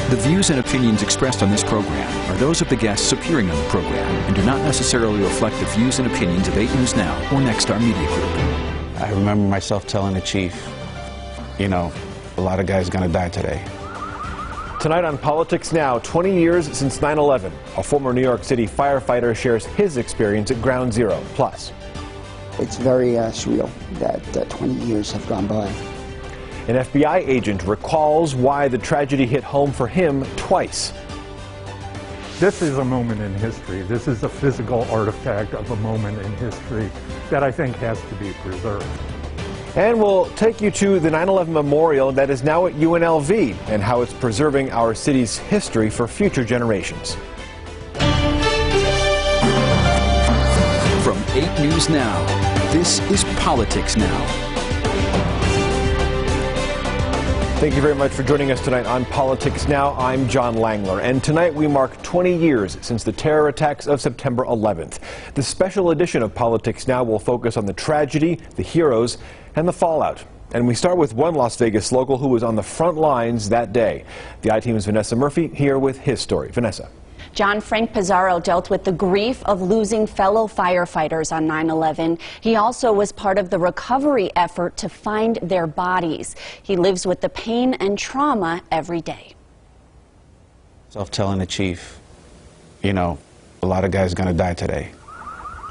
The views and opinions expressed on this program are those of the guests appearing on the program and do not necessarily reflect the views and opinions of 8 News Now or Nexstar Media Group. I remember myself telling the chief, you know, a lot of guys gonna die today. Tonight on Politics Now, 20 years since 9/11, a former New York City firefighter shares his experience at Ground Zero. Plus, it's very surreal that 20 years have gone by. An FBI agent recalls why the tragedy hit home for him twice. This is a moment in history. This is a physical artifact of a moment in history that I think has to be preserved. And we'll take you to the 9/11 memorial that is now at UNLV and how it's preserving our city's history for future generations. From 8 News Now, this is Politics Now. Thank you very much for joining us tonight on Politics Now. I'm John Langeler, and tonight we mark 20 years since the terror attacks of September 11th. The special edition of Politics Now will focus on the tragedy, the heroes, and the fallout. And we start with one Las Vegas local who was on the front lines that day. The I-Team's Vanessa Murphy here with his story. Vanessa. John Frank Pizarro dealt with the grief of losing fellow firefighters on 9/11. He also was part of the recovery effort to find their bodies. He lives with the pain and trauma every day. Telling the chief, you know, a lot of guys gonna die today.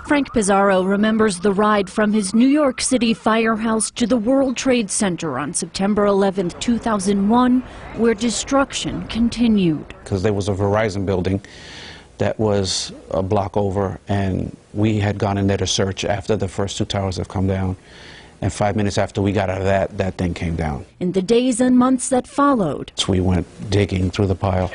Frank Pizarro remembers the ride from his New York City firehouse to the World Trade Center on September 11th, 2001, where destruction continued. Because there was a Verizon building that was a block over, and we had gone in there to search after the first 2 towers have come down. And 5 minutes after we got out of that thing came down. In the days and months that followed, so we went digging through the pile,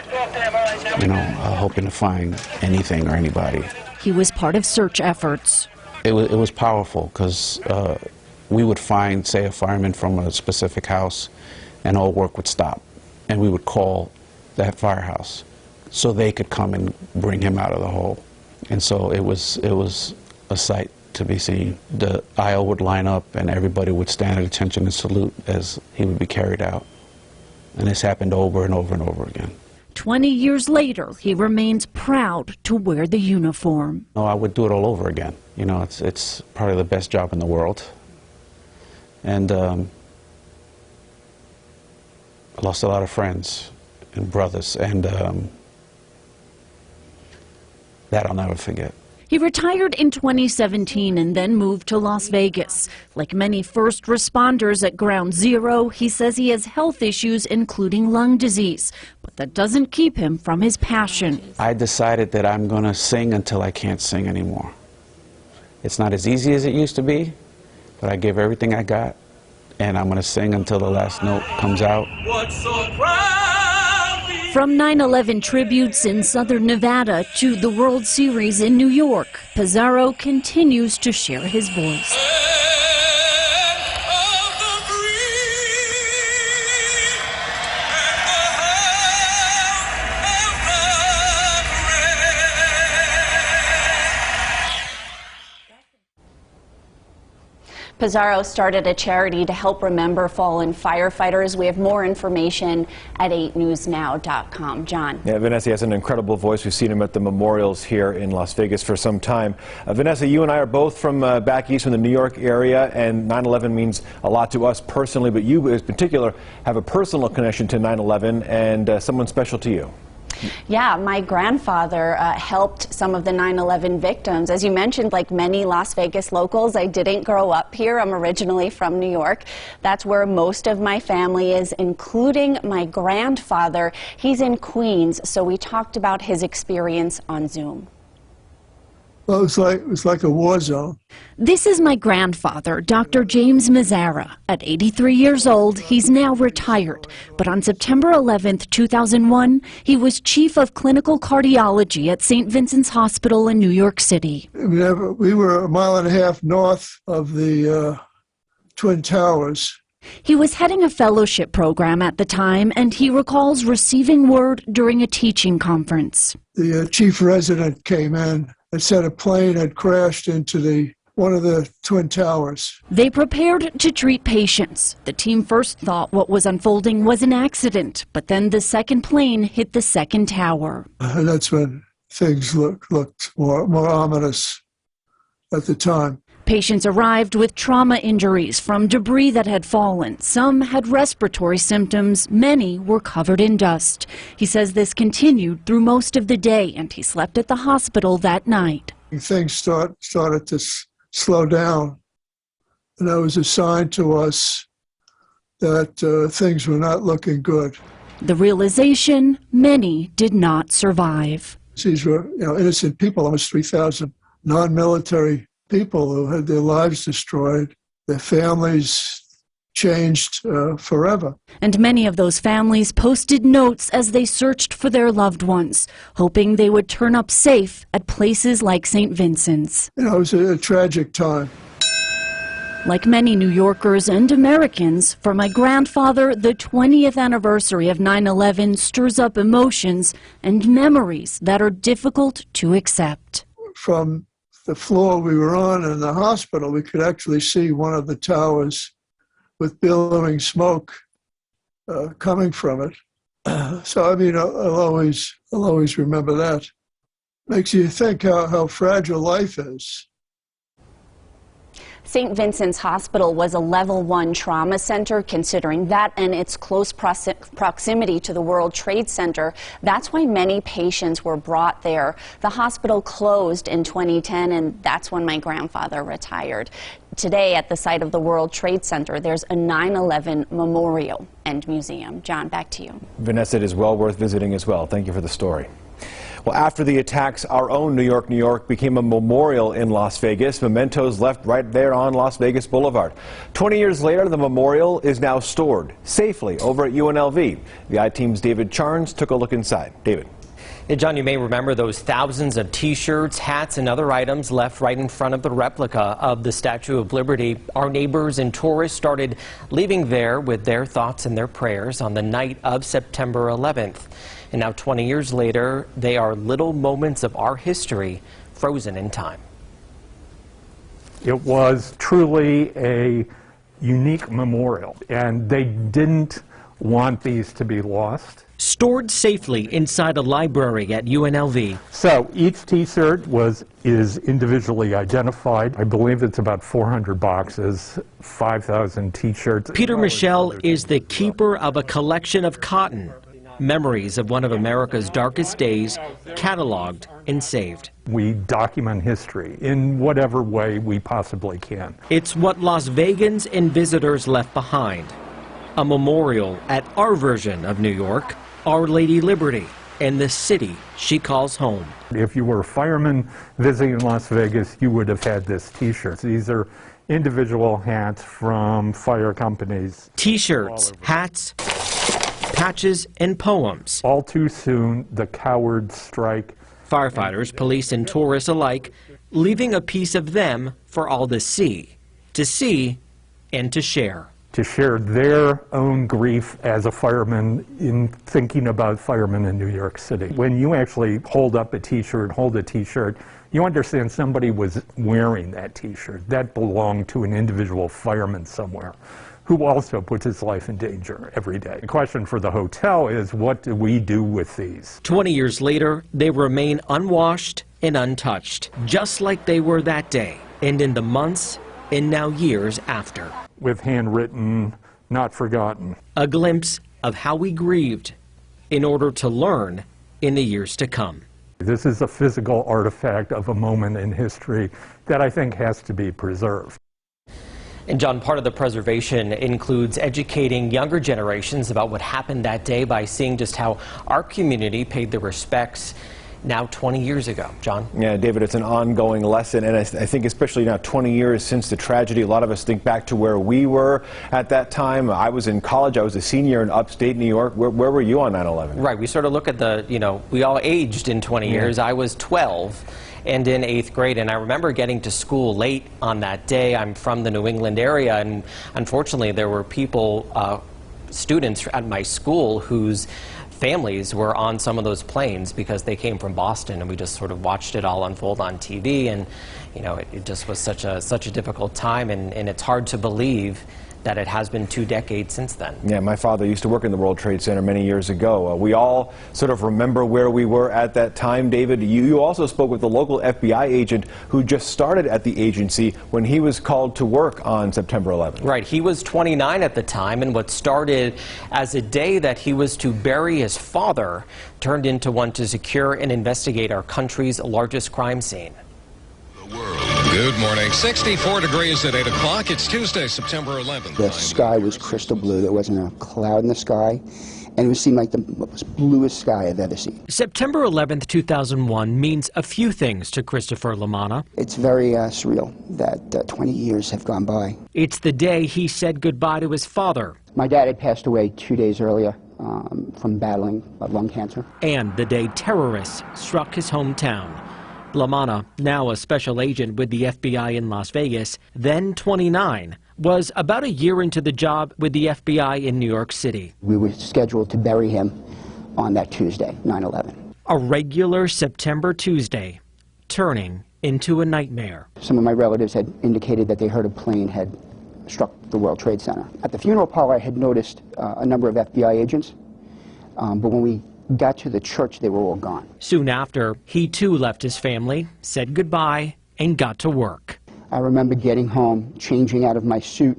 you know, hoping to find anything or anybody. He was part of search efforts. It was powerful because we would find, say, a fireman from a specific house, and all work would stop. And we would call that firehouse so they could come and bring him out of the hole. And so it was a sight to be seen. The aisle would line up and everybody would stand at attention and salute as he would be carried out. And this happened over and over and over again. 20 years later, he remains proud to wear the uniform. No, I would do it all over again. You know, it's probably the best job in the world. And I lost a lot of friends and brothers, and that I'll never forget. He retired in 2017 and then moved to Las Vegas. Like many first responders at Ground Zero, he says he has health issues, including lung disease. But that doesn't keep him from his passion. I decided that I'm going to sing until I can't sing anymore. It's not as easy as it used to be, but I give everything I got, and I'm going to sing until the last note comes out. From 9/11 tributes in southern Nevada to the World Series in New York, Pizarro continues to share his voice. Pizarro started a charity to help remember fallen firefighters. We have more information at 8newsnow.com. John. Yeah, Vanessa has an incredible voice. We've seen him at the memorials here in Las Vegas for some time. Vanessa, you and I are both from back east from the New York area, and 9/11 means a lot to us personally, but you in particular have a personal connection to 9/11 and someone special to you. Yeah, my grandfather helped some of the 9/11 victims. As you mentioned, like many Las Vegas locals, I didn't grow up here. I'm originally from New York. That's where most of my family is, including my grandfather. He's in Queens, so we talked about his experience on Zoom. Well, it was like a war zone. This is my grandfather, Dr. James Mazzara. At 83 years old, he's now retired. But on September 11th, 2001, he was chief of clinical cardiology at St. Vincent's Hospital in New York City. We were a mile and a half north of the Twin Towers. He was heading a fellowship program at the time, and he recalls receiving word during a teaching conference. The chief resident came in and said a plane had crashed into the one of the Twin Towers. They prepared to treat patients. The team first thought what was unfolding was an accident, but then the second plane hit the second tower. And that's when things looked more ominous at the time. Patients arrived with trauma injuries from debris that had fallen. Some had respiratory symptoms. Many were covered in dust. He says this continued through most of the day, and he slept at the hospital that night. Things started to slow down, and that was a sign to us that things were not looking good. The realization, many did not survive. These were, innocent people, almost 3,000 non-military people who had their lives destroyed, their families changed forever. And many of those families posted notes as they searched for their loved ones, hoping they would turn up safe at places like St. Vincent's. It was a tragic time. Like many New Yorkers and Americans, for my grandfather, the 20th anniversary of 9/11 stirs up emotions and memories that are difficult to accept. From the floor we were on in the hospital, we could actually see one of the towers with billowing smoke coming from it. So, I'll always remember that. Makes you think how fragile life is. St. Vincent's Hospital was a level 1 trauma center. Considering that and its close proximity to the World Trade Center, that's why many patients were brought there. The hospital closed in 2010, and that's when my grandfather retired. Today, at the site of the World Trade Center, there's a 9/11 memorial and museum. John, back to you. Vanessa, it is well worth visiting as well. Thank you for the story. Well, after the attacks, our own New York became a memorial in Las Vegas. Mementos left right there on Las Vegas Boulevard. 20 years later, the memorial is now stored safely over at UNLV. The I-Team's David Charns took a look inside. David. Yeah, John, you may remember those thousands of T-shirts, hats, and other items left right in front of the replica of the Statue of Liberty. Our neighbors and tourists started leaving there with their thoughts and their prayers on the night of September 11th. And now 20 years later, they are little moments of our history frozen in time. It was truly a unique memorial, and they didn't want these to be lost. Stored safely inside a library at UNLV. So each T-shirt is individually identified. I believe it's about 400 boxes, 5,000 T-shirts. Peter Michel is the keeper of a collection of cotton. Memories of one of America's darkest days, cataloged and saved. We document history in whatever way we possibly can. It's what Las Vegans and visitors left behind. A memorial at our version of New York, Our Lady Liberty, and the city she calls home. If you were a fireman visiting Las Vegas, you would have had this T-shirt. These are individual hats from fire companies. T-shirts, hats, patches, and poems. All too soon, the cowards strike. Firefighters, police, and tourists alike, leaving a piece of them for all to see and to share. To share their own grief as a fireman in thinking about firemen in New York City. When you actually hold up a T-shirt, you understand somebody was wearing that T-shirt. That belonged to an individual fireman somewhere, who also puts his life in danger every day. The question for the hotel is, what do we do with these? 20 years later, they remain unwashed and untouched, just like they were that day, and in the months and now years after. With handwritten, not forgotten. A glimpse of how we grieved in order to learn in the years to come. This is a physical artifact of a moment in history that I think has to be preserved. And John, part of the preservation includes educating younger generations about what happened that day by seeing just how our community paid their respects now 20 years ago. John? Yeah, David, it's an ongoing lesson, and I think especially now 20 years since the tragedy, a lot of us think back to where we were at that time. I was in college. I was a senior in upstate New York. Where were you on 9/11? Right. We sort of look at we all aged in 20 years. I was 12 and in 8th grade, and I remember getting to school late on that day. I'm from the New England area, and unfortunately there were people, students at my school whose families were on some of those planes because they came from Boston, and we just sort of watched it all unfold on TV, and you know, it just was such a difficult time, and it's hard to believe that it has been 2 decades since then. Yeah, my father used to work in the World Trade Center many years ago. We all sort of remember where we were at that time. David, you also spoke with the local FBI agent who just started at the agency when he was called to work on September 11th. Right, he was 29 at the time, and what started as a day that he was to bury his father turned into one to secure and investigate our country's largest crime scene. Good morning. 64 degrees at 8 o'clock. It's Tuesday, September 11th. The sky was crystal blue. There wasn't a cloud in the sky, and it seemed like the most bluest sky I've ever seen. September 11th, 2001 means a few things to Christopher LaManna. It's very surreal that 20 years have gone by. It's the day he said goodbye to his father. My dad had passed away 2 days earlier from battling lung cancer. And the day terrorists struck his hometown. LaManna, now a special agent with the FBI in Las Vegas, then 29, was about a year into the job with the FBI in New York City. We were scheduled to bury him on that Tuesday, 9/11. A regular September Tuesday, turning into a nightmare. Some of my relatives had indicated that they heard a plane had struck the World Trade Center. At the funeral parlor, I had noticed a number of FBI agents, but when we got to the church, they were all gone. Soon after, he too left his family, said goodbye, and got to work. I remember getting home, changing out of my suit,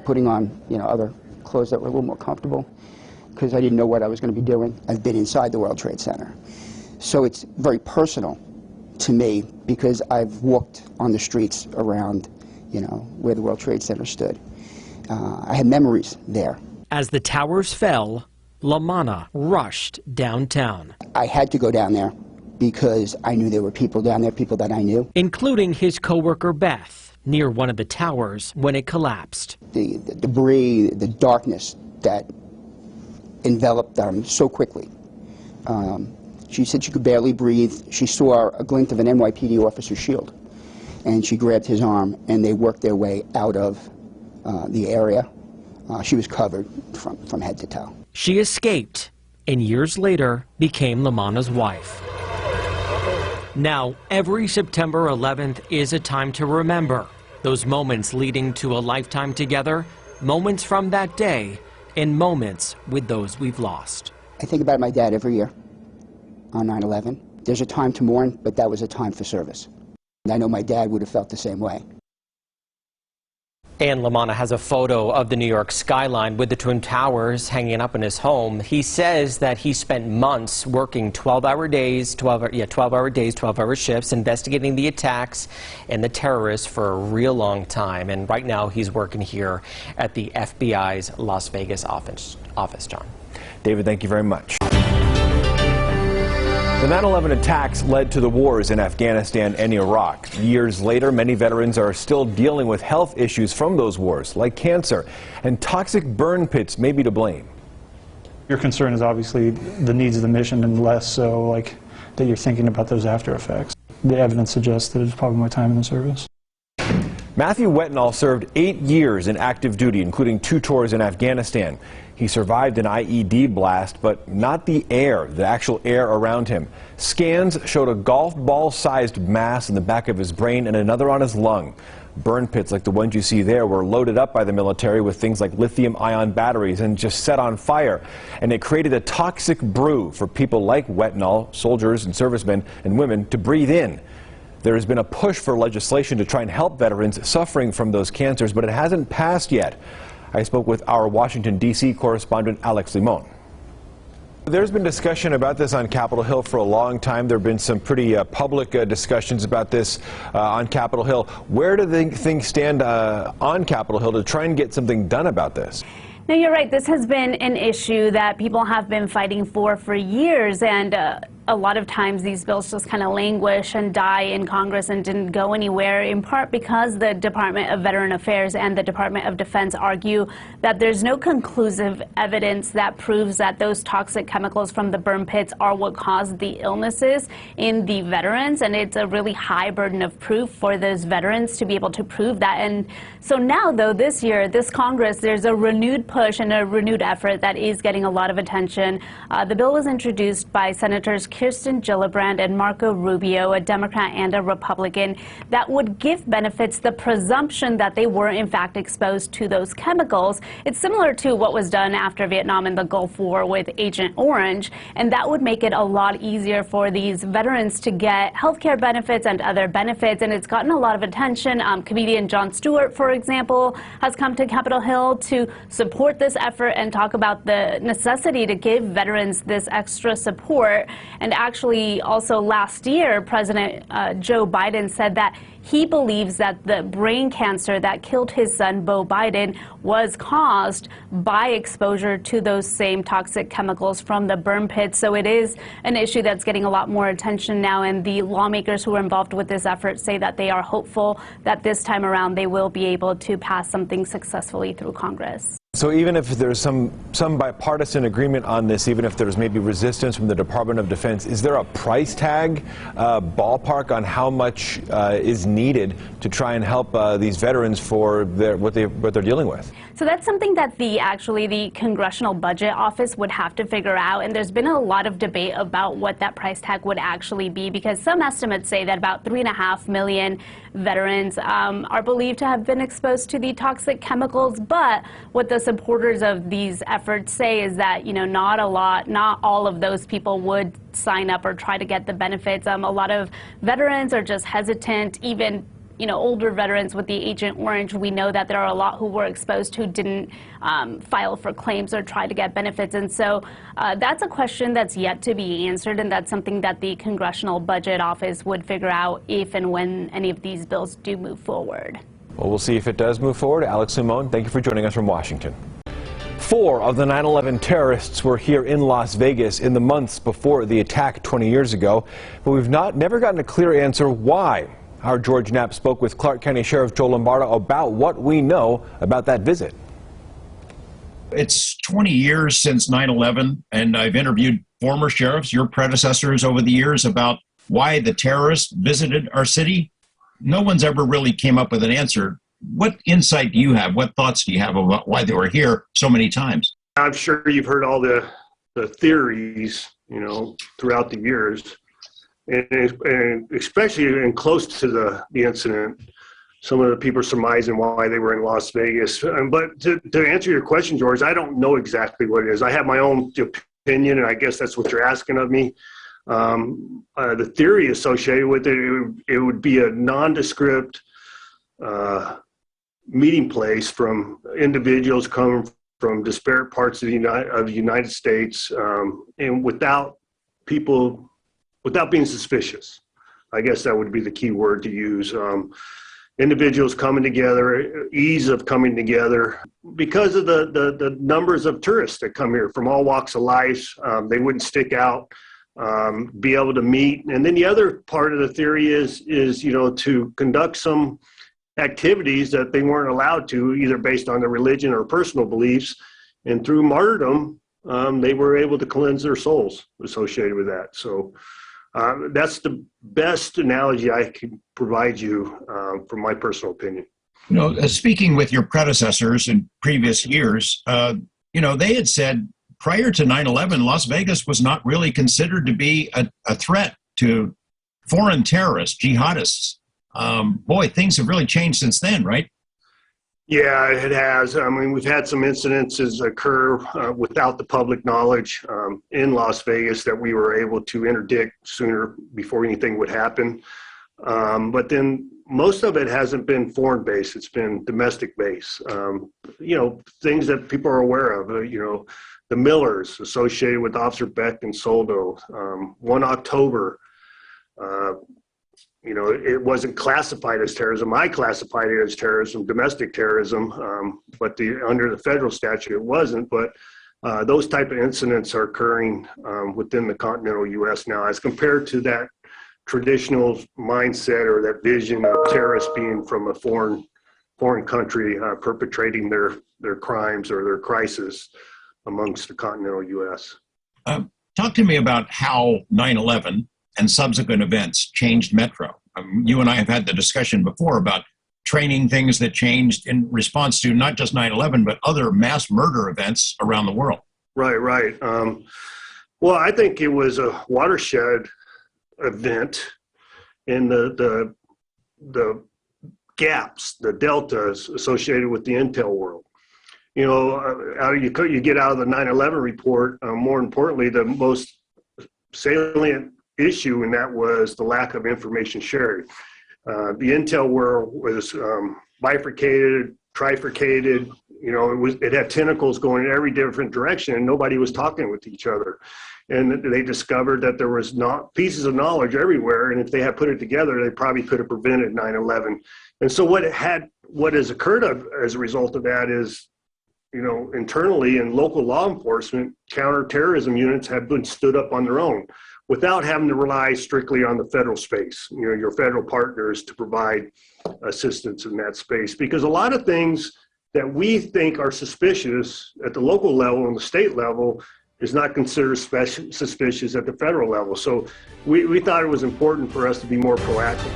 putting on, other clothes that were a little more comfortable, because I didn't know what I was going to be doing. I've been inside the World Trade Center. So it's very personal to me, because I've walked on the streets around, where the World Trade Center stood. I had memories there. As the towers fell, LaManna rushed downtown. I had to go down there because I knew there were people down there, people that I knew. Including his coworker Beth, near one of the towers when it collapsed. The debris, the darkness that enveloped them so quickly. She said she could barely breathe. She saw a glint of an NYPD officer's shield, and she grabbed his arm, and they worked their way out of the area. She was covered from head to toe. She escaped, and years later became LaManna's wife. Now, every September 11th is a time to remember those moments leading to a lifetime together, moments from that day, and moments with those we've lost. I think about my dad every year on 9/11. There's a time to mourn, but that was a time for service. And I know my dad would have felt the same way. And LaManna has a photo of the New York skyline with the Twin Towers hanging up in his home. He says that he spent months working 12-hour days, 12-hour shifts, investigating the attacks and the terrorists for a real long time. And right now he's working here at the FBI's Las Vegas office, John. David, thank you very much. The 9/11 attacks led to the wars in Afghanistan and Iraq. Years later, many veterans are still dealing with health issues from those wars, like cancer, and toxic burn pits may be to blame. Your concern is obviously the needs of the mission, and less so that you're thinking about those after effects. The evidence suggests that it's probably my time in the service. Matthew WHETNALL served 8 years in active duty, including 2 tours in Afghanistan. He survived an IED blast, but not the actual air around him. Scans showed a golf ball-sized mass in the back of his brain and another on his lung. Burn pits like the ones you see there were loaded up by the military with things like lithium-ion batteries and just set on fire. And it created a toxic brew for people like WHETNALL, soldiers and servicemen and women, to breathe in. There has been a push for legislation to try and help veterans suffering from those cancers, but it hasn't passed yet. I spoke with our Washington, D.C. correspondent, Alex Limon. There's been discussion about this on Capitol Hill for a long time. There have been some pretty public discussions about this on Capitol Hill. Where do things stand on Capitol Hill to try and get something done about this? No, you're right. This has been an issue that people have been fighting for years, and a lot of times these bills just kind of languish and die in Congress and didn't go anywhere, in part because the Department of Veteran Affairs and the Department of Defense argue that there's no conclusive evidence that proves that those toxic chemicals from the burn pits are what caused the illnesses in the veterans, and it's a really high burden of proof for those veterans to be able to prove that. And so now, though, this year, this Congress, there's a renewed push and a renewed effort that is getting a lot of attention. The bill was introduced by Senators Kirsten Gillibrand and Marco Rubio, a Democrat and a Republican, that would give benefits the presumption that they were in fact exposed to those chemicals. It's similar to what was done after Vietnam and the Gulf War with Agent Orange, and that would make it a lot easier for these veterans to get health care benefits and other benefits, and it's gotten a lot of attention. Comedian Jon Stewart, for example, has come to Capitol Hill to support this effort and talk about the necessity to give veterans this extra support. And actually, also last year, President Joe Biden said that he believes that the brain cancer that killed his son, Beau Biden, was caused by exposure to those same toxic chemicals from the burn pits. So it is an issue that's getting a lot more attention now, and the lawmakers who are involved with this effort say that they are hopeful that this time around they will be able to pass something successfully through Congress. So even if there's some bipartisan agreement on this, even if there's maybe resistance from the Department of Defense, is there a price tag, ballpark on how much is needed to try and help these veterans for what they're dealing with? So that's something that the Congressional Budget Office would have to figure out, and there's been a lot of debate about what that price tag would actually be, because some estimates say that about 3.5 million veterans are believed to have been exposed to the toxic chemicals. But what the supporters of these efforts say is that, not all of those people would sign up or try to get the benefits. A lot of veterans are just hesitant. Even older veterans with the Agent Orange, we know that there are a lot who were exposed who didn't file for claims or try to get benefits. And so that's a question that's yet to be answered, and that's something that the Congressional Budget Office would figure out if and when any of these bills do move forward. Well, we'll see if it does move forward. Alex Simone, thank you for joining us from Washington. 4 of the 9/11 terrorists were here in Las Vegas in the months before the attack 20 years ago, but we've never gotten a clear answer why. Our George Knapp spoke with Clark County Sheriff Joe Lombardo about what we know about that visit. It's 20 years since 9/11, and I've interviewed former sheriffs, your predecessors, over the years about why the terrorists visited our city. No one's ever really came up with an answer. What insight do you have? What thoughts do you have about why they were here so many times? I'm sure you've heard all the theories, throughout the years. And especially in close to the incident, some of the people surmising why they were in Las Vegas. But to answer your question, George, I don't know exactly what it is. I have my own opinion, and I guess that's what you're asking of me. The theory associated with it would be a nondescript meeting place from individuals coming from disparate parts of the United States, and without being suspicious. I guess that would be the key word to use. Individuals coming together, ease of coming together, because of the numbers of tourists that come here from all walks of life. They wouldn't stick out, be able to meet. And then the other part of the theory is to conduct some activities that they weren't allowed to, either based on their religion or personal beliefs. And through martyrdom, they were able to cleanse their souls associated with that. So that's the best analogy I can provide you from my personal opinion. Speaking with your predecessors in previous years, they had said prior to 9/11, Las Vegas was not really considered to be a threat to foreign terrorists, jihadists. Boy, things have really changed since then, right? Yeah, it has. I mean, we've had some incidences occur without the public knowledge in Las Vegas that we were able to interdict sooner before anything would happen. But then most of it hasn't been foreign-based. It's been domestic-based. Things that people are aware of, the Millers associated with Officer Beck and Soldo, 1 October, it wasn't classified as terrorism. I classified it as terrorism, domestic terrorism, but under the federal statute, it wasn't. But Those type of incidents are occurring within the continental U.S. now, as compared to that traditional mindset or that vision of terrorists being from a foreign country perpetrating their crimes or their crisis amongst the continental U.S. Talk to me about how 9/11 and subsequent events changed Metro. You and I have had the discussion before about training things that changed in response to not just 9/11, but other mass murder events around the world. Right. Well, I think it was a watershed event in the gaps, the deltas associated with the intel world. You know, you get out of the 9/11 report, more importantly, the most salient issue in that was the lack of information sharing. The intel world was bifurcated, trifurcated. You know, it had tentacles going in every different direction, and nobody was talking with each other. And they discovered that there was not pieces of knowledge everywhere, and if they had put it together, they probably could have prevented 9/11. And so what has occurred as a result of that is, you know, internally in local law enforcement, counterterrorism units have been stood up on their own, without having to rely strictly on the federal space, you know, your federal partners to provide assistance in that space. Because a lot of things that we think are suspicious at the local level and the state level is not considered suspicious at the federal level. So we thought it was important for us to be more proactive.